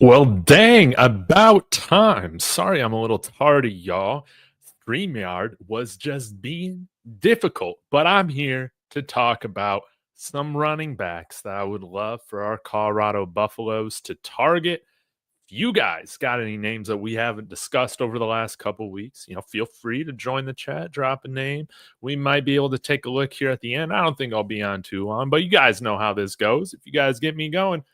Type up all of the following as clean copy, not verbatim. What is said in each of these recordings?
Well, dang, about time. Sorry, I'm a little tardy, y'all. StreamYard was just being difficult, but I'm here to talk about some running backs that I would love for our Colorado Buffaloes to target. If you guys got any names that we haven't discussed over the last couple weeks, feel free to join the chat, drop a name. We might be able to take a look here at the end. I don't think I'll be on too long, but you guys know how this goes. If you guys get me going,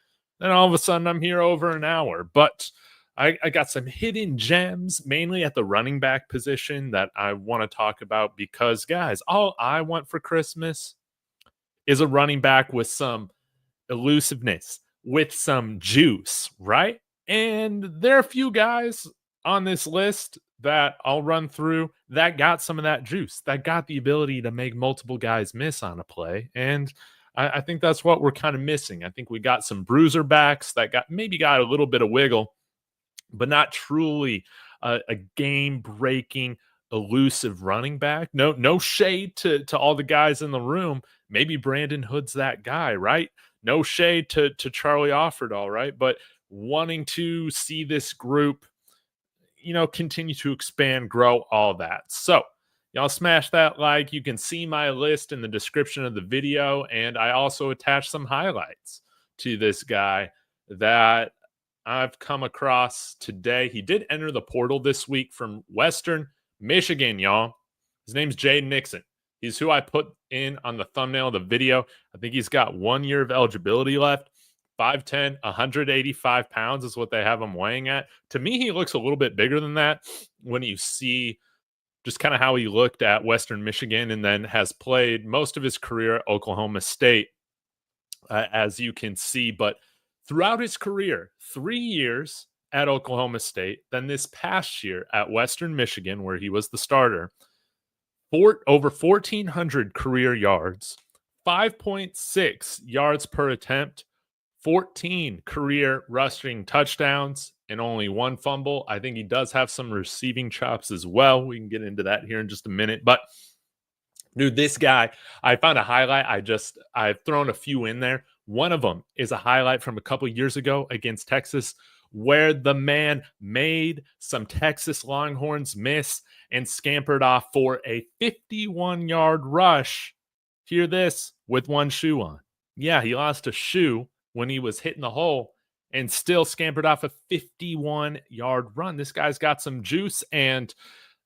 then all of a sudden I'm here over an hour. But I got some hidden gems, mainly at the running back position, that I want to talk about because, guys, all I want for Christmas is a running back with some elusiveness, with some juice, right? And there are a few guys on this list that I'll run through that got some of that juice, that got the ability to make multiple guys miss on a play. And I think that's what we're kind of missing. I think we got some bruiser backs that got a little bit of wiggle, but not truly a game-breaking, elusive running back. No shade to all the guys in the room. Maybe Brandon Hood's that guy, right? No shade to Charlie Offerdahl, right? But wanting to see this group, continue to expand, grow, all that. So y'all smash that like. You can see my list in the description of the video, and I also attach some highlights to this guy that I've come across today. He did enter the portal this week from Western Michigan, y'all. His name's Jaden Nixon. He's who I put in on the thumbnail of the video. I think he's got 1 year of eligibility left. 5'10", 185 pounds is what they have him weighing at. To me, he looks a little bit bigger than that when you see just kind of how he looked at Western Michigan, and then has played most of his career at Oklahoma State, as you can see. But throughout his career, 3 years at Oklahoma State, then this past year at Western Michigan, where he was the starter, over 1,400 career yards, 5.6 yards per attempt, 14 career rushing touchdowns, and only one fumble. I think he does have some receiving chops as well. We can get into that here in just a minute. But dude, this guy, I found a highlight. I've thrown a few in there. One of them is a highlight from a couple years ago against Texas, where the man made some Texas Longhorns miss and scampered off for a 51-yard rush. Hear this, with one shoe on. Yeah, he lost a shoe when he was hitting the hole and still scampered off a 51-yard run. This guy's got some juice. And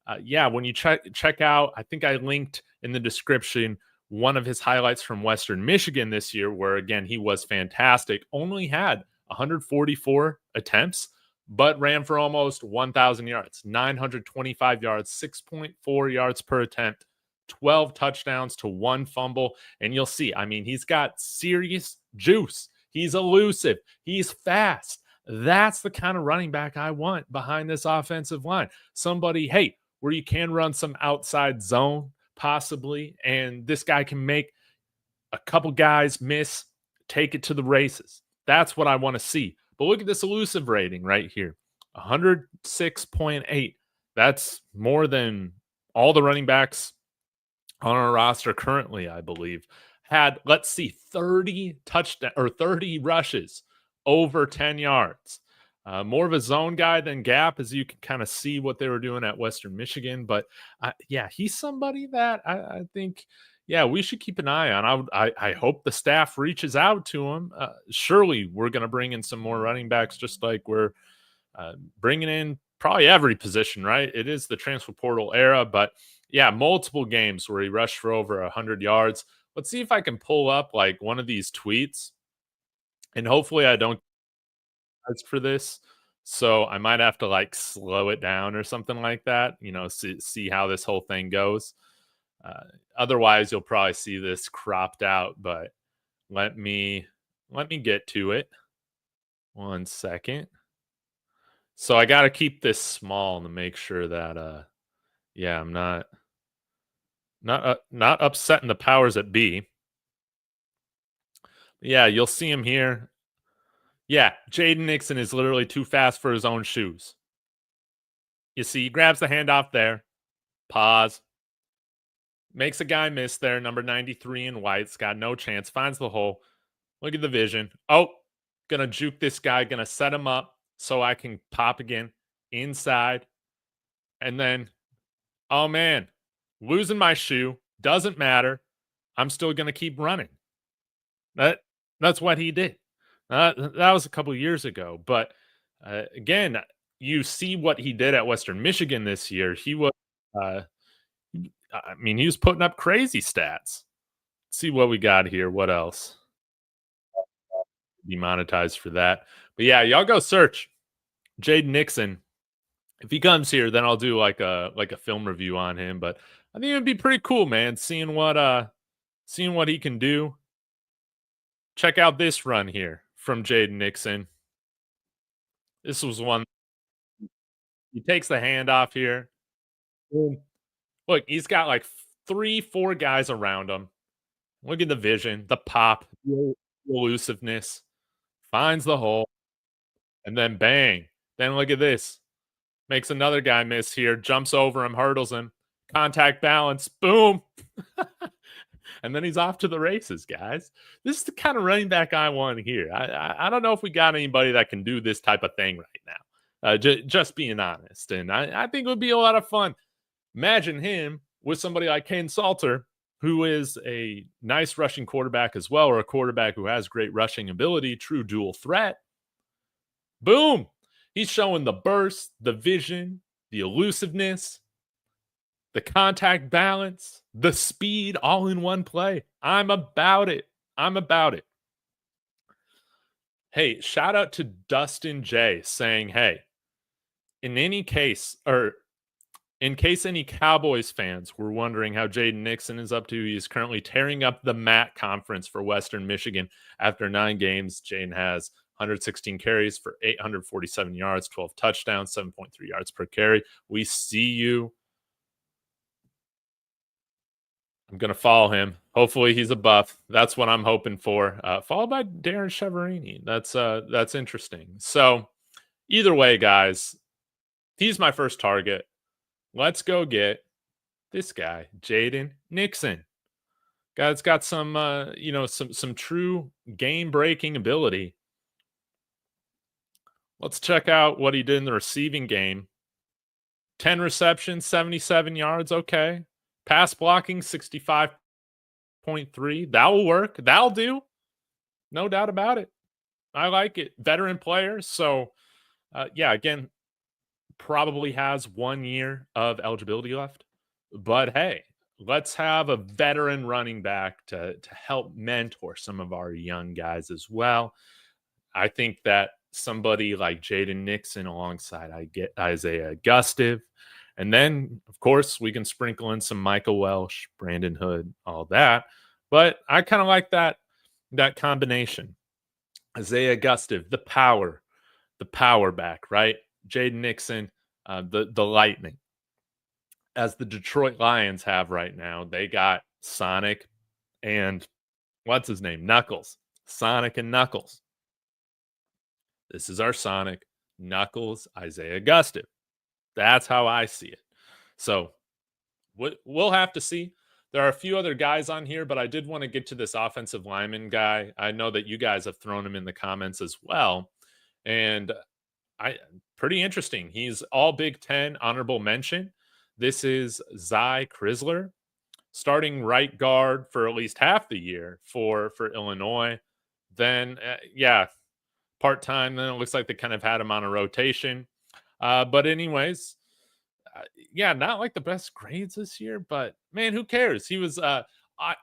when you check out, I think I linked in the description one of his highlights from Western Michigan this year, where, again, he was fantastic. Only had 144 attempts, but ran for almost 1,000 yards, 925 yards, 6.4 yards per attempt, 12 touchdowns to one fumble. And you'll see, he's got serious juice. He's elusive. He's fast. That's the kind of running back I want behind this offensive line. Somebody, where you can run some outside zone, possibly, and this guy can make a couple guys miss, take it to the races. That's what I want to see. But look at this elusive rating right here, 106.8. That's more than all the running backs on our roster currently, I believe. Had, 30 rushes over 10 yards. More of a zone guy than gap, as you can kind of see what they were doing at Western Michigan. But he's somebody that I think, we should keep an eye on. I hope the staff reaches out to him. Surely we're going to bring in some more running backs, just like we're bringing in probably every position, right? It is the transfer portal era, but multiple games where he rushed for over 100 yards. Let's see if I can pull up one of these tweets, and hopefully I don't for this. So I might have to slow it down or something like that, see how this whole thing goes. Otherwise, you'll probably see this cropped out, but let me get to it. 1 second. So I got to keep this small to make sure that, I'm not upsetting the powers that be. Yeah, you'll see him here. Yeah, Jaden Nixon is literally too fast for his own shoes. You see, he grabs the handoff there. Pause. Makes a guy miss there. Number 93 in white's got no chance. Finds the hole. Look at the vision. Oh, gonna juke this guy. Gonna set him up. so I can pop again inside. And then, oh man, losing my shoe doesn't matter. I'm still going to keep running. That's what he did. That was a couple years ago, but again, you see what he did at Western Michigan this year. He was, uh, I mean, he was putting up crazy stats. Let's see what we got here. What else? Demonetized for that, but yeah, y'all go search Jaden Nixon. If he comes here, then I'll do like a film review on him. But I think it'd be pretty cool, man, seeing what he can do. Check out this run here from Jaden Nixon. This was one. He takes the hand off here. Boom. Look, he's got like 3, 4 guys around him. Look at the vision, the pop, the elusiveness. Finds the hole, and then bang. Then look at this. Makes another guy miss here. Jumps over him, hurdles him. Contact balance. Boom. And then he's off to the races, guys. This is the kind of running back I want here. I don't know if we got anybody that can do this type of thing right now. Just being honest. And I think it would be a lot of fun. Imagine him with somebody like Ken Salter, who is a nice rushing quarterback as well, or a quarterback who has great rushing ability, true dual threat. Boom. He's showing the burst, the vision, the elusiveness, the contact balance, the speed all in one play. I'm about it. I'm about it. Hey, shout out to Dustin J saying, hey, in case any Cowboys fans were wondering how Jaden Nixon is up to, he's currently tearing up the MAC conference for Western Michigan. After 9 games, Jaden has 116 carries for 847 yards, 12 touchdowns, 7.3 yards per carry. We see you. I'm going to follow him. Hopefully he's a buff. That's what I'm hoping for. Followed by Darren Cheverini. That's interesting. So either way, guys, he's my first target. Let's go get this guy, Jaden Nixon. Guy's got some, some true game-breaking ability. Let's check out what he did in the receiving game. 10 receptions, 77 yards. Okay. Pass blocking, 65.3. That will work. That'll do. No doubt about it. I like it. Veteran player. So, again, probably has 1 year of eligibility left. But, hey, let's have a veteran running back to help mentor some of our young guys as well. I think that somebody like Jaden Nixon alongside Isaiah Gustive. And then, of course, we can sprinkle in some Michael Welsh, Brandon Hood, all that. But I kind of like that combination. Isaiah Gustive, the power back, right? Jaden Nixon, the lightning. As the Detroit Lions have right now, they got Sonic and what's his name? Knuckles. Sonic and Knuckles. This is our Sonic, Knuckles, Isaiah Gustive. That's how I see it. So we'll have to see. There are a few other guys on here, but I did want to get to this offensive lineman guy. I know that you guys have thrown him in the comments as well. And pretty interesting. He's all Big Ten honorable mention. This is Zy Crisler, starting right guard for at least half the year for Illinois. Then, part-time. Then it looks like they kind of had him on a rotation. But anyways, not like the best grades this year, but man, who cares? He was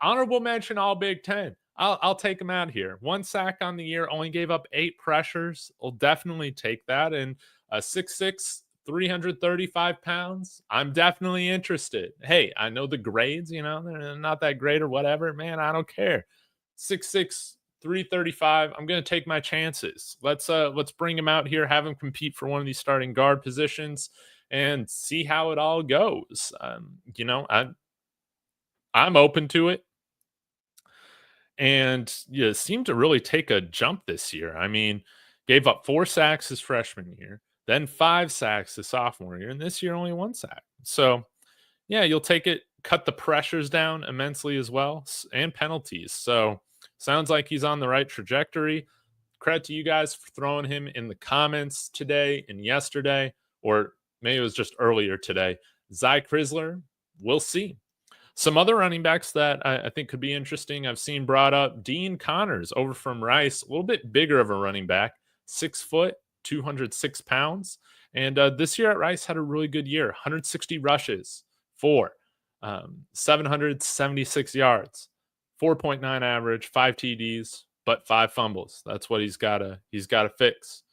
honorable mention all Big Ten. I'll take him out here. 1 sack on the year, only gave up 8 pressures. I'll definitely take that. And 6'6", 335 pounds. I'm definitely interested. Hey, I know the grades, they're not that great or whatever. Man, I don't care. 6'6", 335. I'm going to take my chances. Let's bring him out here, have him compete for one of these starting guard positions, and see how it all goes. I'm open to it. And seemed to really take a jump this year. I mean, gave up 4 sacks his freshman year, then 5 sacks his sophomore year, and this year only 1 sack. So, you'll take it, cut the pressures down immensely as well, and penalties. So, sounds like he's on the right trajectory. credit to you guys for throwing him in the comments today and yesterday, or maybe it was just earlier today. Crisler, we'll see. Some other running backs that I think could be interesting, I've seen brought up Dean Connors over from Rice, a little bit bigger of a running back, 6 foot, 206 pounds. And this year at Rice had a really good year, 160 rushes, 776 yards, 4.9 average, 5 TDs, but 5 fumbles. That's what he's got to fix.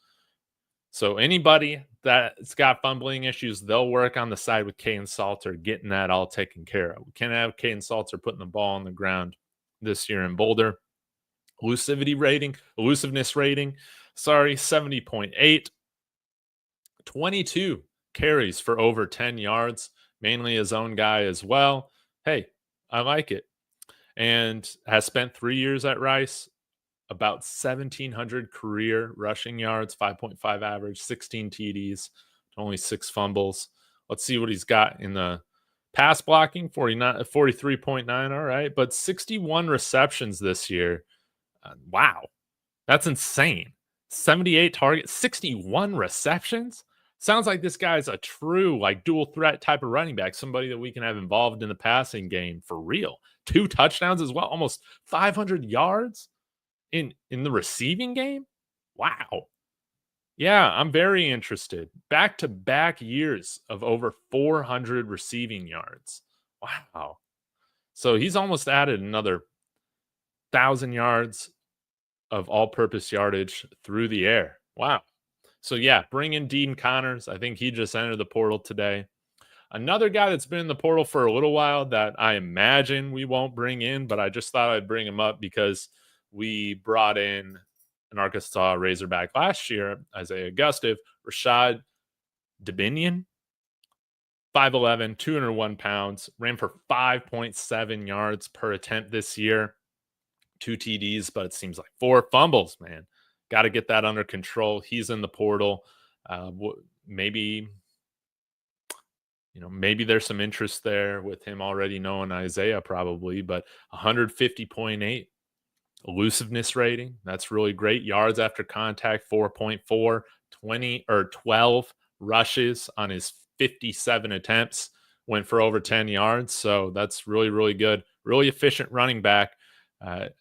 So anybody that's got fumbling issues, they'll work on the side with Caden Salter, getting that all taken care of. We can't have Caden Salter putting the ball on the ground this year in Boulder. Elusiveness rating, 70.8. 22 carries for over 10 yards, mainly his own guy as well. Hey, I like it. And has spent 3 years at Rice. About 1,700 career rushing yards, 5.5 average, 16 TDs, only 6 fumbles. Let's see what he's got in the pass blocking, 43.9, all right, but 61 receptions this year. Wow, that's insane. 78 targets, 61 receptions. Sounds like this guy's a true, like, dual threat type of running back, somebody that we can have involved in the passing game for real. 2 touchdowns as well, almost 500 yards. In the receiving game? Wow. Yeah, I'm very interested. Back-to-back years of over 400 receiving yards. Wow. So he's almost added another 1,000 yards of all-purpose yardage through the air. Wow. So yeah, bring in Dean Connors. I think he just entered the portal today. Another guy that's been in the portal for a little while that I imagine we won't bring in, but I just thought I'd bring him up because we brought in an Arkansas Razorback last year, Isaiah Gustive, Rashod Dubinion, 5'11", 201 pounds, ran for 5.7 yards per attempt this year, 2 TDs, but it seems like 4 fumbles, man. Got to get that under control. He's in the portal. Maybe there's some interest there with him already knowing Isaiah probably, but 150.8. Elusiveness rating, that's really great. Yards after contact, 4.4, 12 rushes on his 57 attempts, went for over 10 yards. So that's really, really good. Really efficient running back.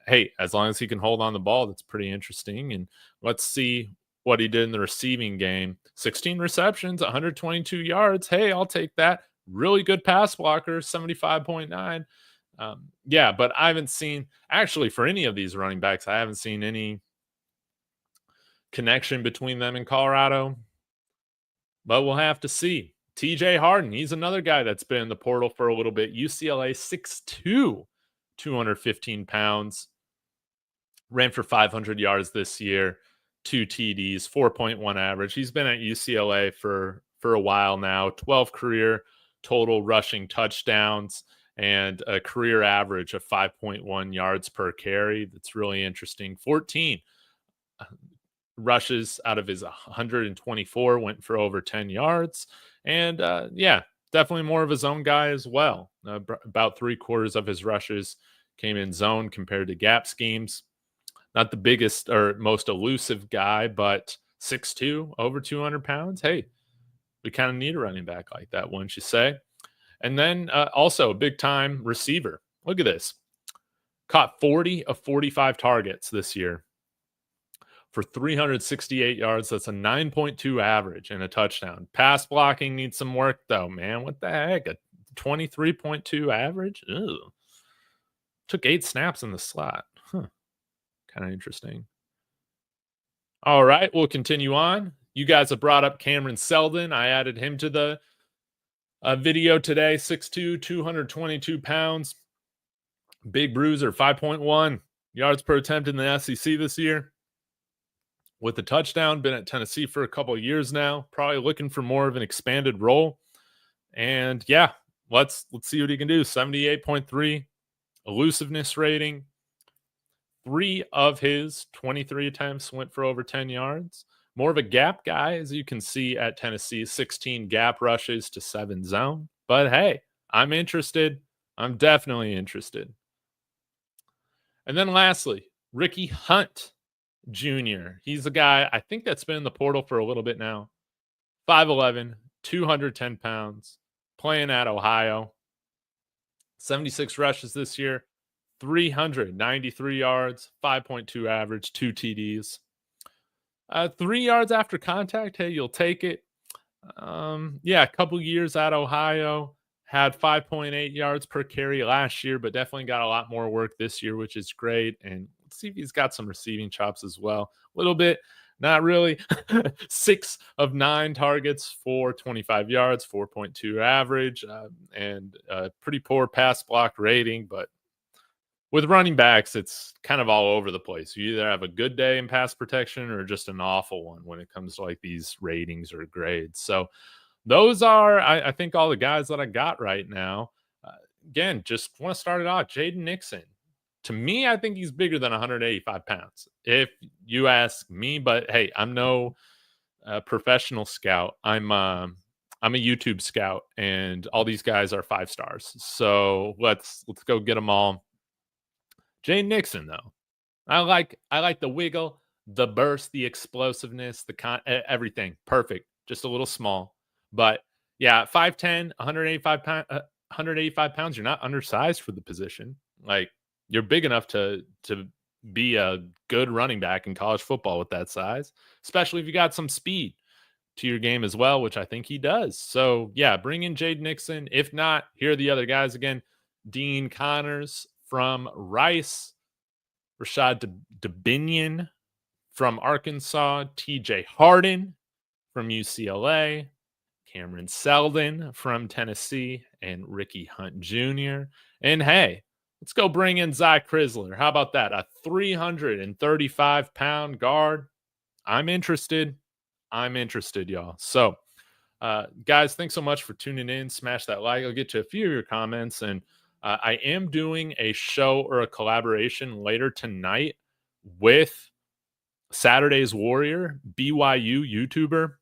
Hey, as long as he can hold on the ball, that's pretty interesting. And let's see what he did in the receiving game. 16 receptions, 122 yards. Hey, I'll take that. Really good pass blocker, 75.9. Yeah, but I haven't seen, actually, for any of these running backs, I haven't seen any connection between them in Colorado. But we'll have to see. TJ Harden, he's another guy that's been in the portal for a little bit. UCLA, 6'2", 215 pounds. Ran for 500 yards this year, 2 TDs, 4.1 average. He's been at UCLA for a while now. 12 career total rushing touchdowns and a career average of 5.1 yards per carry. That's really interesting. 14 rushes out of his 124 went for over 10 yards. And yeah, definitely more of a zone guy as well. About 3/4 of his rushes came in zone compared to gap schemes. Not the biggest or most elusive guy, but 6'2", over 200 pounds. Hey, we kind of need a running back like that, wouldn't you say? And then also a big-time receiver. Look at this. Caught 40 of 45 targets this year for 368 yards. That's a 9.2 average and a touchdown. Pass blocking needs some work, though, man. What the heck? A 23.2 average? Ew. Took 8 snaps in the slot. Huh. Kind of interesting. All right, we'll continue on. You guys have brought up Cameron Seldon. I added him to the video today. 6'2", 222 pounds. Big bruiser, 5.1 yards per attempt in the SEC this year. With a touchdown, been at Tennessee for a couple of years now. Probably looking for more of an expanded role. And yeah, let's see what he can do. 78.3 elusiveness rating. 3 of his 23 attempts went for over 10 yards. More of a gap guy, as you can see at Tennessee, 16 gap rushes to 7 zone. But hey, I'm interested. I'm definitely interested. And then lastly, Rickey Hunt Jr. He's a guy, I think, that's been in the portal for a little bit now. 5'11", 210 pounds, playing at Ohio. 76 rushes this year, 393 yards, 5.2 average, 2 TDs. 3 yards after contact, hey, you'll take it. A couple years at Ohio, had 5.8 yards per carry last year, but definitely got a lot more work this year, which is great. And let's see if he's got some receiving chops as well. A little bit, not really. 6 of 9 targets for 25 yards, 4.2 average, and a pretty poor pass block rating. But with running backs, it's kind of all over the place. You either have a good day in pass protection or just an awful one when it comes to like these ratings or grades. So those are, I think, all the guys that I got right now. Again, just want to start it off. Jaden Nixon. To me, I think he's bigger than 185 pounds, if you ask me. But hey, I'm no professional scout. I'm a YouTube scout, and all these guys are 5 stars. So let's go get them all. Jaden Nixon, though, I like the wiggle, the burst, the explosiveness, everything. Perfect. Just a little small. But yeah, 5'10", 185 pounds. You're not undersized for the position. Like, you're big enough to be a good running back in college football with that size, especially if you got some speed to your game as well, which I think he does. So yeah, bring in Jaden Nixon. If not, here are the other guys again. Dean Connors from Rice, Rashod Dubinion from Arkansas, TJ Harden from UCLA, Cameron Seldon from Tennessee, and Rickey Hunt Jr. And hey, let's go bring in Crisler. How about that? A 335-pound guard. I'm interested, y'all. So, guys, thanks so much for tuning in. Smash that like. I'll get to a few of your comments. And I am doing a show or a collaboration later tonight with Saturday's Warrior, BYU YouTuber.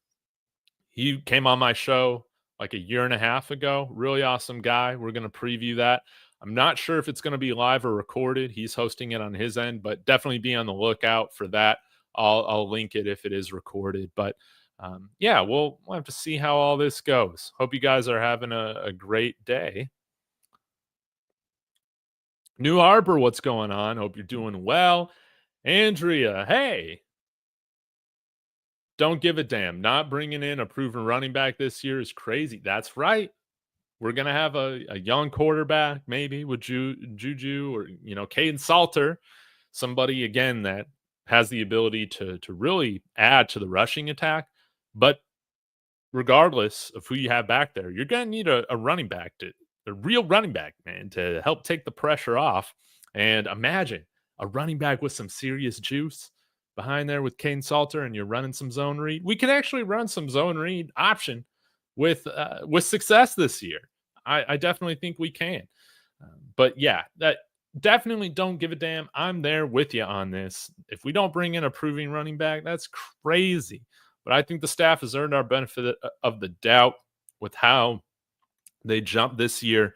He came on my show like a year and a half ago. Really awesome guy. We're going to preview that. I'm not sure if it's going to be live or recorded. He's hosting it on his end, but definitely be on the lookout for that. I'll link it if it is recorded. But we'll have to see how all this goes. Hope you guys are having a great day. New Harbor, what's going on? Hope you're doing well. Andrea, hey. Don't give a damn. Not bringing in a proven running back this year is crazy. That's right. We're going to have a young quarterback, maybe with Juju or, Caden Salter, somebody, again, that has the ability to really add to the rushing attack. But regardless of who you have back there, you're going to need a running back, a real running back, man, to help take the pressure off. And imagine a running back with some serious juice behind there with Caden Salter, and you're running some zone read. We could actually run some zone read option with success this year. I definitely think we can. But yeah, that definitely don't give a damn. I'm there with you on this. If we don't bring in a proving running back, that's crazy. But I think the staff has earned our benefit of the doubt with how they jumped this year,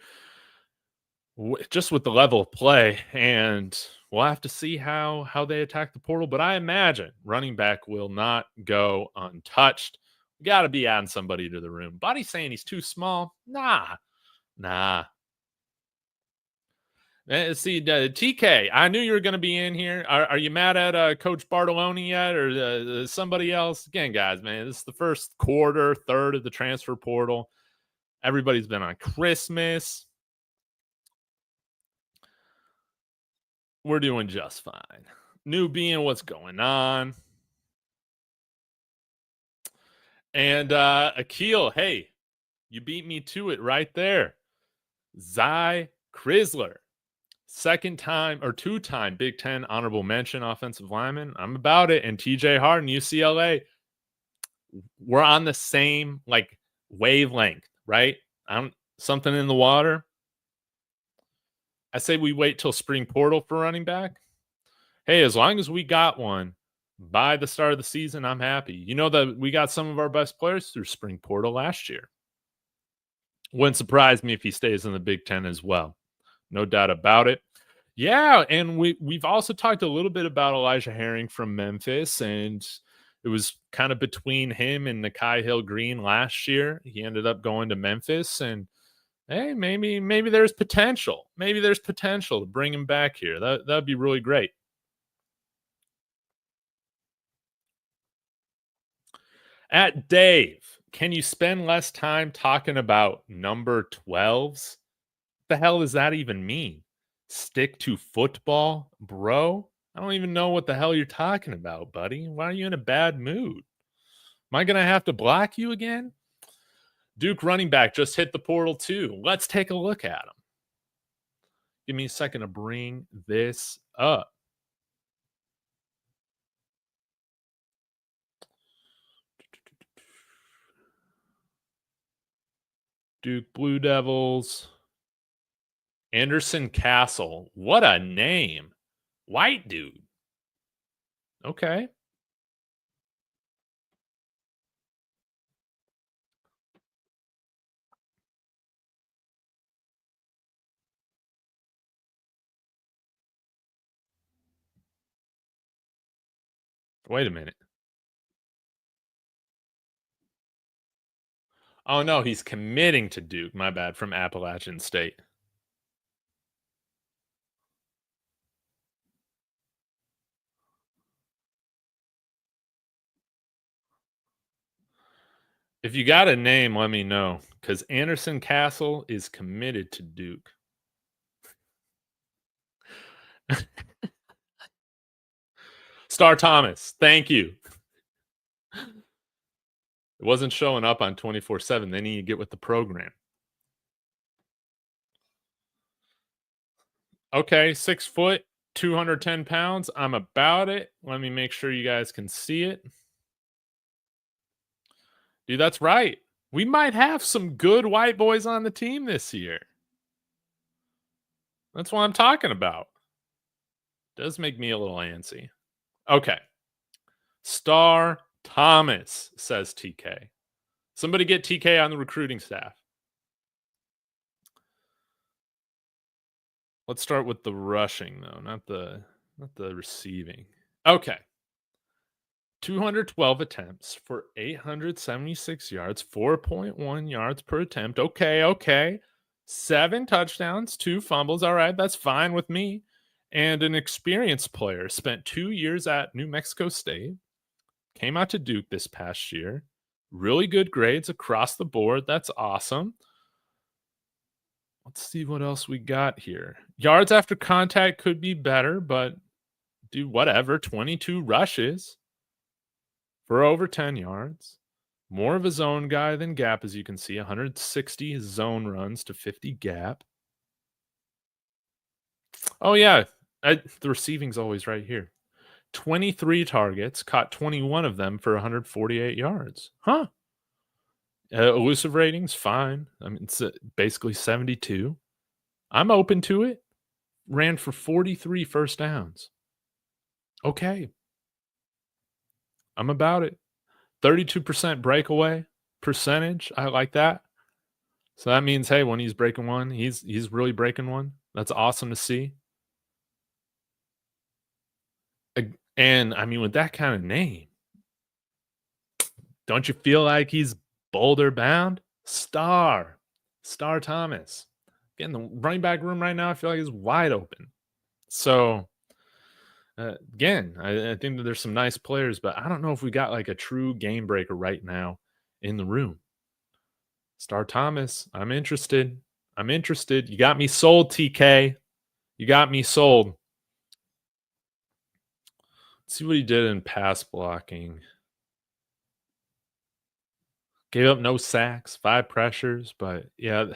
just with the level of play. And we'll have to see how they attack the portal. But I imagine running back will not go untouched. We got to be adding somebody to the room. Buddy's saying he's too small. Nah. Let's see, TK, I knew you were going to be in here. Are you mad at Coach Bartoloni yet, or somebody else? Again, guys, man, this is the first third of the transfer portal. Everybody's been on Christmas. We're doing just fine. New being, what's going on? And Akil, hey, you beat me to it right there. Crisler, second time or 2-time Big Ten honorable mention offensive lineman. I'm about it. And TJ Harden, UCLA, we're on the same wavelength, right? Something in the water. I say we wait till spring portal for running back. Hey, as long as we got one by the start of the season, I'm happy. You know that we got some of our best players through spring portal last year. Wouldn't surprise me if he stays in the Big Ten as well. No doubt about it. Yeah, and we've also talked a little bit about Elijah Herring from Memphis, and it was kind of between him and Nakai Hill-Green last year. He ended up going to Memphis, and hey, maybe there's potential. Maybe there's potential to bring him back here. That'd be really great. At Dave, can you spend less time talking about number 12s? What the hell does that even mean? Stick to football, bro? I don't even know what the hell you're talking about, buddy. Why are you in a bad mood? Am I going to have to block you again? Duke running back just hit the portal too. Let's take a look at him. Give me a second to bring this up. Duke Blue Devils. Anderson Castle. What a name. White dude. Okay. Wait a minute. Oh, no, he's committing to Duke. My bad, from Appalachian State. If you got a name, let me know, because Anderson Castle is committed to Duke. Star Thomas, thank you. It wasn't showing up on 24/7. They need to get with the program. Okay, 6 foot, 210 pounds. I'm about it. Let me make sure you guys can see it. Dude, that's right. We might have some good white boys on the team this year. That's what I'm talking about. Does make me a little antsy. Okay. Star Thomas, says TK. Somebody get TK on the recruiting staff. Let's start with the rushing, though, not the receiving. Okay. 212 attempts for 876 yards, 4.1 yards per attempt. Okay. 7 touchdowns, 2 fumbles. All right, that's fine with me. And an experienced player, spent 2 years at New Mexico State, came out to Duke this past year. Really good grades across the board. That's awesome. Let's see what else we got here. Yards after contact could be better, but do whatever. 22 rushes for over 10 yards. More of a zone guy than gap, as you can see. 160 zone runs to 50 gap. Oh, yeah. The receiving's always right here. 23 targets, caught 21 of them for 148 yards. Huh. Elusive rating's fine. I mean, it's basically 72. I'm open to it. Ran for 43 first downs. Okay. I'm about it. 32% breakaway percentage. I like that. So that means, hey, when he's breaking one, he's really breaking one. That's awesome to see. And I mean, with that kind of name, don't you feel like he's Boulder bound? Star Thomas. Again, the running back room right now, I feel like is wide open. So again, I think that there's some nice players, but I don't know if we got like a true game breaker right now in the room. Star Thomas, I'm interested. You got me sold, TK. You got me sold. Let's see what he did in pass blocking. Gave up no sacks, 5 pressures, but yeah,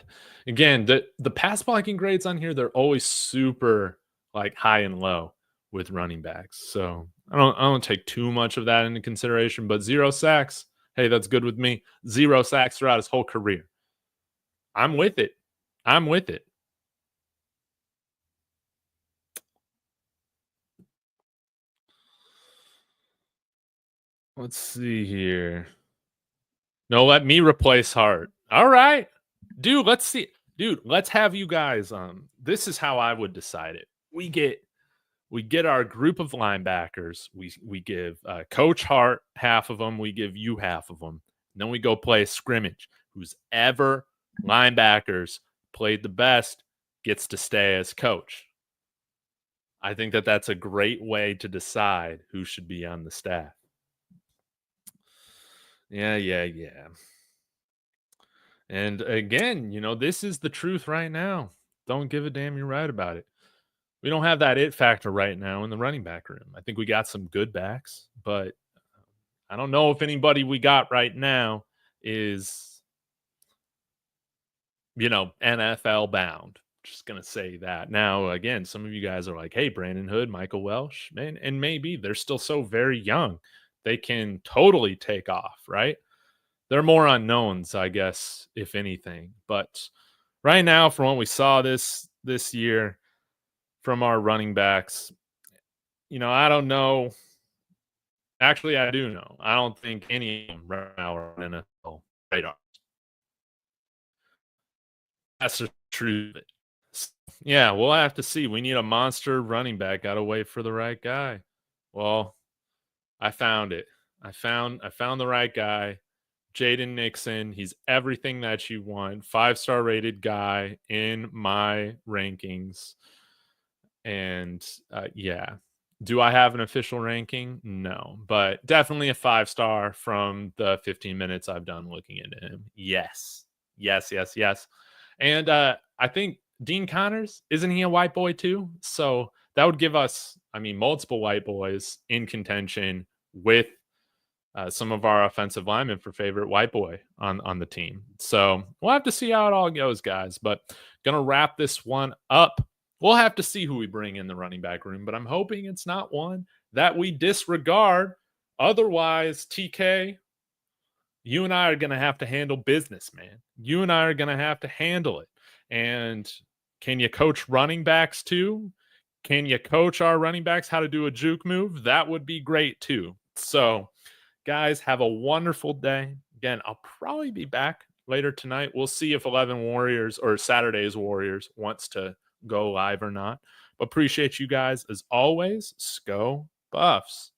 again, the pass blocking grades on here, they're always super like high and low with running backs. So I don't take too much of that into consideration, but 0 sacks, hey, that's good with me. 0 sacks throughout his whole career. I'm with it. Let's see here. No, let me replace Hart. All right. Dude, let's see. Dude, let's have you guys this is how I would decide it. we get our group of linebackers. We give Coach Hart half of them. We give you half of them. And then we go play a scrimmage. Who's ever linebackers played the best gets to stay as coach. I think that that's a great way to decide who should be on the staff. Yeah. And again, this is the truth right now. Don't give a damn, you're right about it. We don't have that it factor right now in the running back room. I think we got some good backs, but I don't know if anybody we got right now is, NFL bound. Just going to say that. Now, again, some of you guys are like, hey, Brandon Hood, Michael Welsh, man, and maybe they're still so very young. They can totally take off, right? They're more unknowns, I guess, if anything. But right now, from what we saw this year from our running backs, I don't know. Actually, I do know. I don't think any of them right now are on NFL radar. That's the truth. Yeah, we'll have to see. We need a monster running back. Got to wait for the right guy. Well, I found it. I found the right guy. Jaden Nixon. He's everything that you want. 5-star rated guy in my rankings. And yeah. Do I have an official ranking? No, but definitely a 5-star from the 15 minutes I've done looking into him. Yes. And I think Dean Connors, isn't he a white boy too? So that would give us, multiple white boys in contention with some of our offensive linemen for favorite white boy on the team. So we'll have to see how it all goes, guys. But gonna wrap this one up. We'll have to see who we bring in the running back room, but I'm hoping it's not one that we disregard. Otherwise, TK, you and I are going to have to handle business, man. You and I are going to have to handle it. And can you coach running backs too? Can you coach our running backs how to do a juke move? That would be great too. So, guys, have a wonderful day. Again, I'll probably be back later tonight. We'll see if 11 Warriors or Saturday's Warriors wants to go live or not. But appreciate you guys as always. Go Buffs.